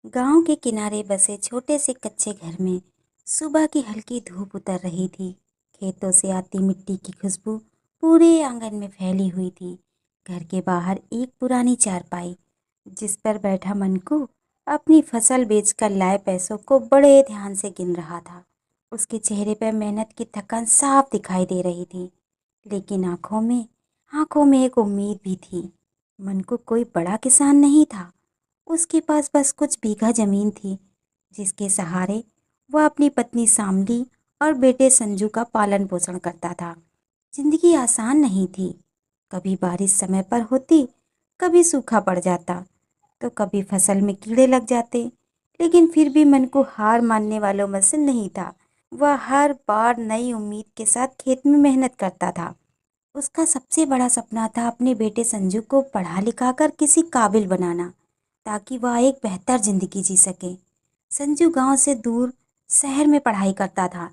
गांव के किनारे बसे छोटे से कच्चे घर में सुबह की हल्की धूप उतर रही थी। खेतों से आती मिट्टी की खुशबू पूरे आंगन में फैली हुई थी। घर के बाहर एक पुरानी चारपाई जिस पर बैठा मनकू अपनी फसल बेचकर लाए पैसों को बड़े ध्यान से गिन रहा था। उसके चेहरे पर मेहनत की थकान साफ दिखाई दे रही थी, लेकिन आंखों में एक उम्मीद भी थी। मनकू कोई बड़ा किसान नहीं था। उसके पास बस कुछ बीघा जमीन थी, जिसके सहारे वह अपनी पत्नी सामली और बेटे संजू का पालन पोषण करता था। जिंदगी आसान नहीं थी। कभी बारिश समय पर होती, कभी सूखा पड़ जाता, तो कभी फसल में कीड़े लग जाते। लेकिन फिर भी मन को हार मानने वालों में से नहीं था। वह हर बार नई उम्मीद के साथ खेत में मेहनत करता था। उसका सबसे बड़ा सपना था अपने बेटे संजू को पढ़ा लिखा कर किसी काबिल बनाना, ताकि वह एक बेहतर जिंदगी जी सके। संजू गांव से दूर शहर में पढ़ाई करता था।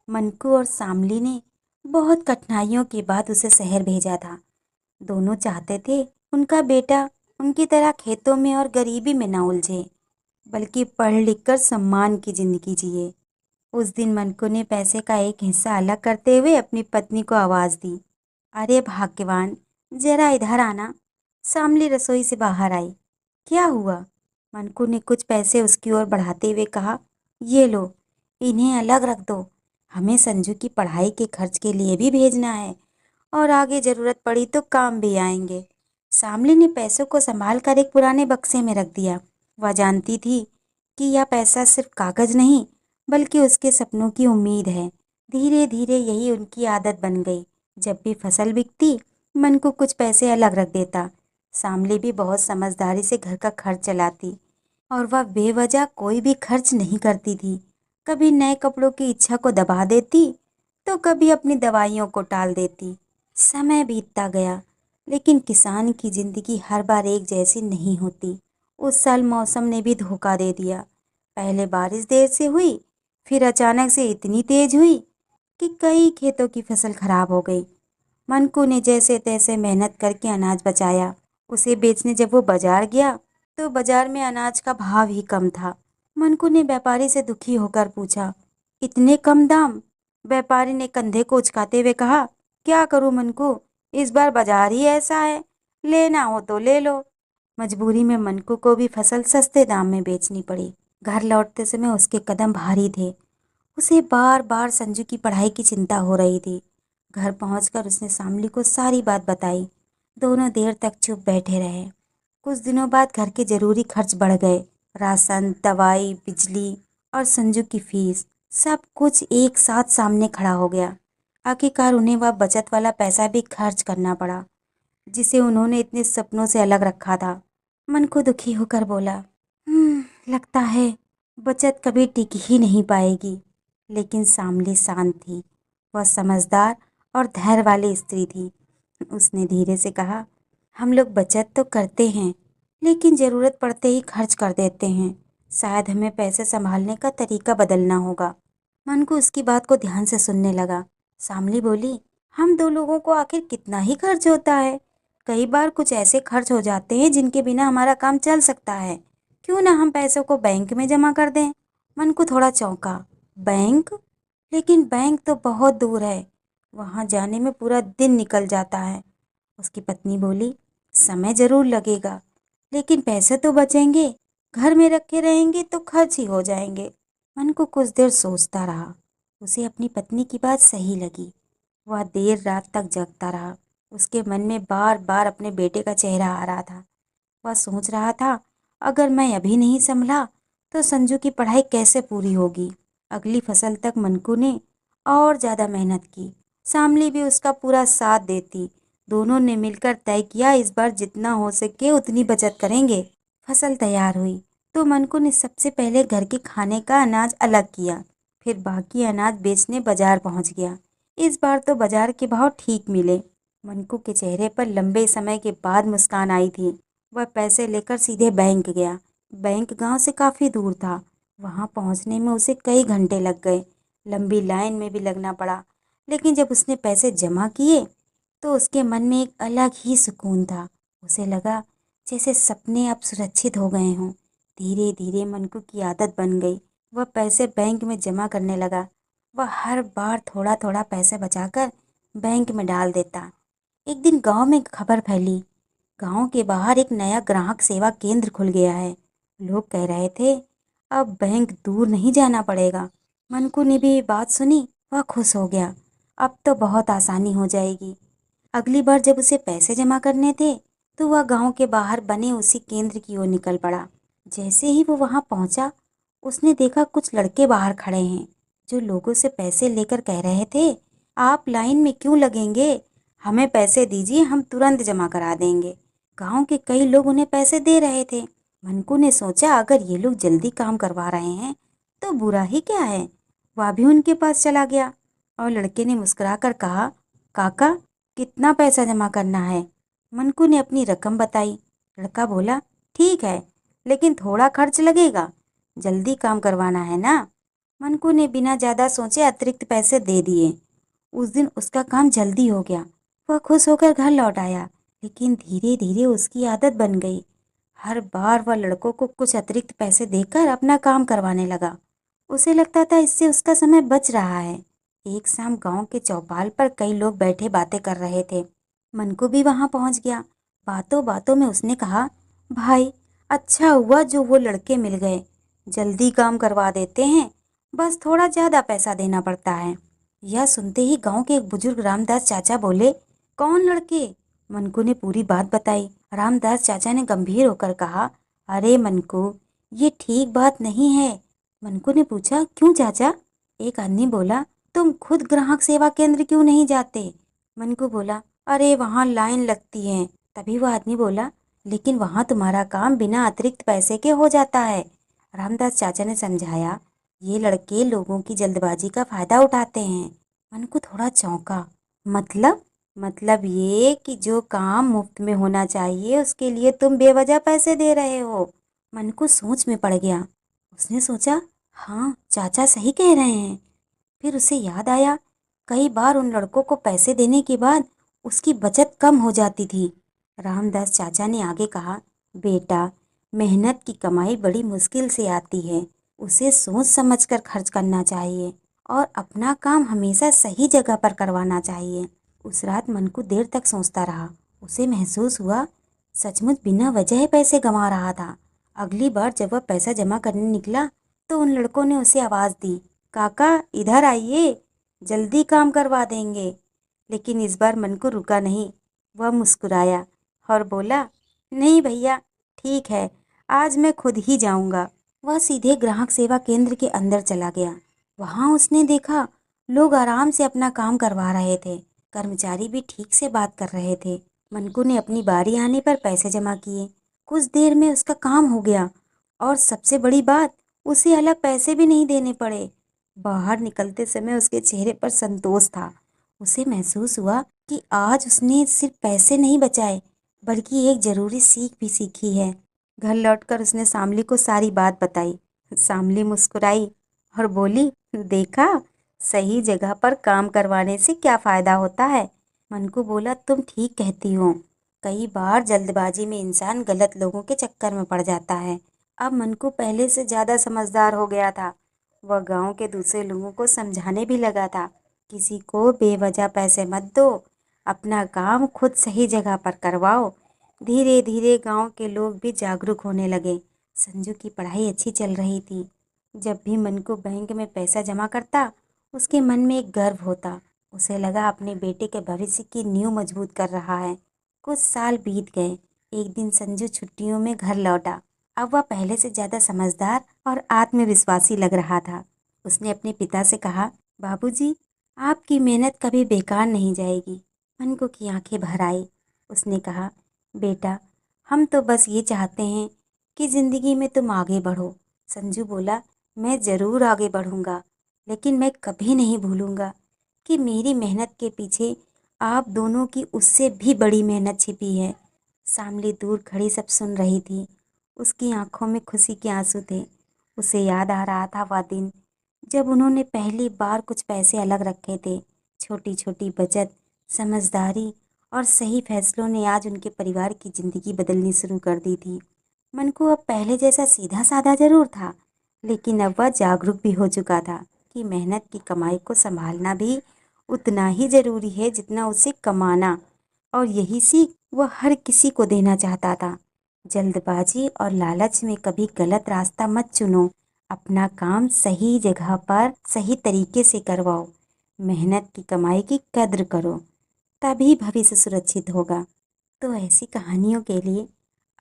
मनकू और सामली ने बहुत कठिनाइयों के बाद उसे शहर भेजा था। दोनों चाहते थे उनका बेटा उनकी तरह खेतों में और गरीबी में न उलझे, बल्कि पढ़ लिख कर सम्मान की जिंदगी जिए। उस दिन मनकू ने पैसे का एक हिस्सा अलग करते हुए अपनी पत्नी को आवाज दी, अरे भाग्यवान, जरा इधर आना। सामली रसोई से बाहर आई। क्या हुआ? मनकू ने कुछ पैसे उसकी ओर बढ़ाते हुए कहा, ये लो, इन्हें अलग रख दो। हमें संजू की पढ़ाई के खर्च के लिए भी भेजना है और आगे जरूरत पड़ी तो काम भी आएंगे। सामली ने पैसों को संभाल कर एक पुराने बक्से में रख दिया। वह जानती थी कि यह पैसा सिर्फ कागज नहीं, बल्कि उसके सपनों की उम्मीद है। धीरे धीरे यही उनकी आदत बन गई। जब भी फसल बिकती, मन को कुछ पैसे अलग रख देता। सामली भी बहुत समझदारी से घर का खर्च चलाती और वह बेवजह कोई भी खर्च नहीं करती थी। कभी नए कपड़ों की इच्छा को दबा देती, तो कभी अपनी दवाइयों को टाल देती। समय बीतता गया, लेकिन किसान की जिंदगी हर बार एक जैसी नहीं होती। उस साल मौसम ने भी धोखा दे दिया। पहले बारिश देर से हुई, फिर अचानक से इतनी तेज हुई कि कई खेतों की फसल खराब हो गई। मनकू ने जैसे तैसे मेहनत करके अनाज बचाया। उसे बेचने जब वो बाजार गया, तो बाजार में अनाज का भाव ही कम था। मनकू ने व्यापारी से दुखी होकर पूछा, इतने कम दाम? व्यापारी ने कंधे को उचकाते हुए कहा, क्या करूं मनकू, इस बार बाजार ही ऐसा है, लेना हो तो ले लो। मजबूरी में मनकू को भी फसल सस्ते दाम में बेचनी पड़ी। घर लौटते समय उसके कदम भारी थे। उसे बार बार संजू की पढ़ाई की चिंता हो रही थी। घर पहुंचकर उसने सामली को सारी बात बताई। दोनों देर तक चुप बैठे रहे। कुछ दिनों बाद घर के जरूरी खर्च बढ़ गए। राशन, दवाई, बिजली और संजू की फीस, सब कुछ एक साथ सामने खड़ा हो गया। आखिरकार उन्हें वह बचत वाला पैसा भी खर्च करना पड़ा, जिसे उन्होंने इतने सपनों से अलग रखा था। मन को दुखी होकर बोला, लगता है बचत कभी टिक ही नहीं पाएगी। लेकिन सामली शांत थी। वह समझदार और धैर्य वाली स्त्री थी। उसने धीरे से कहा, हम लोग बचत तो करते हैं, लेकिन जरूरत पड़ते ही खर्च कर देते हैं। शायद हमें पैसे संभालने का तरीका बदलना होगा। मन को उसकी बात को ध्यान से सुनने लगा। सामली बोली, हम दो लोगों को आखिर कितना ही खर्च होता है? कई बार कुछ ऐसे खर्च हो जाते हैं जिनके बिना हमारा काम चल सकता है। क्यों ना हम पैसों को बैंक में जमा कर दें? मन को थोड़ा चौंका। बैंक? लेकिन बैंक तो बहुत दूर है, वहां जाने में पूरा दिन निकल जाता है। उसकी पत्नी बोली, समय जरूर लगेगा, लेकिन पैसे तो बचेंगे। घर में रखे रहेंगे तो खर्च ही हो जाएंगे। मन को कुछ देर सोचता रहा। उसे अपनी पत्नी की बात सही लगी। वह देर रात तक जगता रहा। उसके मन में बार बार अपने बेटे का चेहरा आ रहा था। वह सोच रहा था, अगर मैं अभी नहीं संभला तो संजू की पढ़ाई कैसे पूरी होगी। अगली फसल तक मनकू ने और ज्यादा मेहनत की। सामली भी उसका पूरा साथ देती। दोनों ने मिलकर तय किया, इस बार जितना हो सके उतनी बचत करेंगे। फसल तैयार हुई तो मनकू ने सबसे पहले घर के खाने का अनाज अलग किया। फिर बाकी अनाज बेचने बाजार पहुंच गया। इस बार तो बाजार के भाव ठीक मिले। मनकू के चेहरे पर लंबे समय के बाद मुस्कान आई थी। वह पैसे लेकर सीधे बैंक गया। बैंक गांव से काफी दूर था। वहां पहुंचने में उसे कई घंटे लग गए। लंबी लाइन में भी लगना पड़ा। लेकिन जब उसने पैसे जमा किए, तो उसके मन में एक अलग ही सुकून था। उसे लगा जैसे सपने अब सुरक्षित हो गए हों। धीरे धीरे मनकू की आदत बन गई। वह पैसे बैंक में जमा करने लगा। वह हर बार थोड़ा थोड़ा पैसे बचाकर बैंक में डाल देता। एक दिन गांव में खबर फैली, गांव के बाहर एक नया ग्राहक सेवा केंद्र खुल गया है। लोग कह रहे थे अब बैंक दूर नहीं जाना पड़ेगा। मनकू ने भी बात सुनी। वह खुश हो गया, अब तो बहुत आसानी हो जाएगी। अगली बार जब उसे पैसे जमा करने थे तो वह गांव के बाहर बने उसी केंद्र की ओर निकल पड़ा। जैसे ही वो वहां पहुंचा, उसने देखा कुछ लड़के बाहर खड़े हैं जो लोगों से पैसे लेकर कह रहे थे, आप लाइन में क्यों लगेंगे, हमें पैसे दीजिए, हम तुरंत जमा करा देंगे। गांव के कई लोग उन्हें पैसे दे रहे थे। मनकू ने सोचा अगर ये लोग जल्दी काम करवा रहे हैं तो बुरा ही क्या है। वह भी उनके पास चला गया और लड़के ने मुस्कुराकर कहा, काका कितना पैसा जमा करना है। मनकू ने अपनी रकम बताई। लड़का बोला, ठीक है, लेकिन थोड़ा खर्च लगेगा, जल्दी काम करवाना है ना। मनकू ने बिना ज़्यादा सोचे अतिरिक्त पैसे दे दिए। उस दिन उसका काम जल्दी हो गया। वह खुश होकर घर लौट आया, लेकिन धीरे धीरे उसकी आदत बन गई। हर बार वह लड़कों को कुछ अतिरिक्त पैसे देकर अपना काम करवाने लगा। उसे लगता था इससे उसका समय बच रहा है। एक शाम गांव के चौपाल पर कई लोग बैठे बातें कर रहे थे। मनकू भी वहां पहुंच गया। बातों बातों में उसने कहा, भाई अच्छा हुआ जो वो लड़के मिल गए, जल्दी काम करवा देते हैं, बस थोड़ा ज्यादा पैसा देना पड़ता है। यह सुनते ही गांव के एक बुजुर्ग रामदास चाचा बोले, कौन लड़के। मनकू ने पूरी बात बताई। रामदास चाचा ने गंभीर होकर कहा, अरे मनकू, ये ठीक बात नहीं है। मनकू ने पूछा, क्यों चाचा। एक आदमी बोला, तुम खुद ग्राहक सेवा केंद्र क्यों नहीं जाते। मनकू बोला, अरे वहाँ लाइन लगती है। तभी वह आदमी बोला, लेकिन वहाँ तुम्हारा काम बिना अतिरिक्त पैसे के हो जाता है। रामदास चाचा ने समझाया, ये लड़के लोगों की जल्दबाजी का फायदा उठाते हैं। मनकू थोड़ा चौंका। मतलब ये कि जो काम मुफ्त में होना चाहिए उसके लिए तुम बेवजह पैसे दे रहे हो। मनकू सोच में पड़ गया। उसने सोचा, हाँ चाचा सही कह रहे हैं। फिर उसे याद आया, कई बार उन लड़कों को पैसे देने के बाद उसकी बचत कम हो जाती थी। रामदास चाचा ने आगे कहा, बेटा, मेहनत की कमाई बड़ी मुश्किल से आती है, उसे सोच समझकर खर्च करना चाहिए और अपना काम हमेशा सही जगह पर करवाना चाहिए। उस रात मनकू देर तक सोचता रहा। उसे महसूस हुआ सचमुच बिना वजह पैसे गंवा रहा था। अगली बार जब वह पैसा जमा करने निकला तो उन लड़कों ने उसे आवाज़ दी, काका इधर आइए, जल्दी काम करवा देंगे। लेकिन इस बार मनकू रुका नहीं। वह मुस्कुराया और बोला, नहीं भैया, ठीक है, आज मैं खुद ही जाऊंगा। वह सीधे ग्राहक सेवा केंद्र के अंदर चला गया। वहां उसने देखा लोग आराम से अपना काम करवा रहे थे। कर्मचारी भी ठीक से बात कर रहे थे। मनकू ने अपनी बारी आने पर पैसे जमा किए। कुछ देर में उसका काम हो गया और सबसे बड़ी बात, उसे अलग पैसे भी नहीं देने पड़े। बाहर निकलते समय उसके चेहरे पर संतोष था। उसे महसूस हुआ कि आज उसने सिर्फ पैसे नहीं बचाए, बल्कि एक जरूरी सीख भी सीखी है। घर लौटकर उसने शामली को सारी बात बताई। शामली मुस्कुराई और बोली, देखा, सही जगह पर काम करवाने से क्या फायदा होता है। मनकू बोला, तुम ठीक कहती हो, कई बार जल्दबाजी में इंसान गलत लोगों के चक्कर में पड़ जाता है। अब मनकू पहले से ज्यादा समझदार हो गया था। वह गांव के दूसरे लोगों को समझाने भी लगा था, किसी को बेवजह पैसे मत दो, अपना काम खुद सही जगह पर करवाओ। धीरे धीरे गांव के लोग भी जागरूक होने लगे। संजू की पढ़ाई अच्छी चल रही थी। जब भी मनकू बैंक में पैसा जमा करता, उसके मन में एक गर्व होता। उसे लगा अपने बेटे के भविष्य की नींव मजबूत कर रहा है। कुछ साल बीत गए। एक दिन संजू छुट्टियों में घर लौटा। अब वह पहले से ज्यादा समझदार और आत्मविश्वासी लग रहा था। उसने अपने पिता से कहा, बाबूजी, आपकी मेहनत कभी बेकार नहीं जाएगी। मनकू की आंखें भर आई। उसने कहा, बेटा, हम तो बस ये चाहते हैं कि जिंदगी में तुम आगे बढ़ो। संजू बोला, मैं जरूर आगे बढ़ूंगा, लेकिन मैं कभी नहीं भूलूंगा कि मेरी मेहनत के पीछे आप दोनों की उससे भी बड़ी मेहनत छिपी है। शामली दूर खड़ी सब सुन रही थी। उसकी आंखों में खुशी के आंसू थे। उसे याद आ रहा था वह दिन जब उन्होंने पहली बार कुछ पैसे अलग रखे थे। छोटी छोटी बचत, समझदारी और सही फैसलों ने आज उनके परिवार की जिंदगी बदलनी शुरू कर दी थी। मनको अब पहले जैसा सीधा साधा जरूर था, लेकिन अब वह जागरूक भी हो चुका था कि मेहनत की कमाई को संभालना भी उतना ही जरूरी है जितना उसे कमाना। और यही सीख वह हर किसी को देना चाहता था। जल्दबाजी और लालच में कभी गलत रास्ता मत चुनो। अपना काम सही जगह पर सही तरीके से करवाओ। मेहनत की कमाई की कद्र करो, तभी भविष्य सुरक्षित होगा। तो ऐसी कहानियों के लिए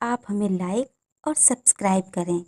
आप हमें लाइक और सब्सक्राइब करें।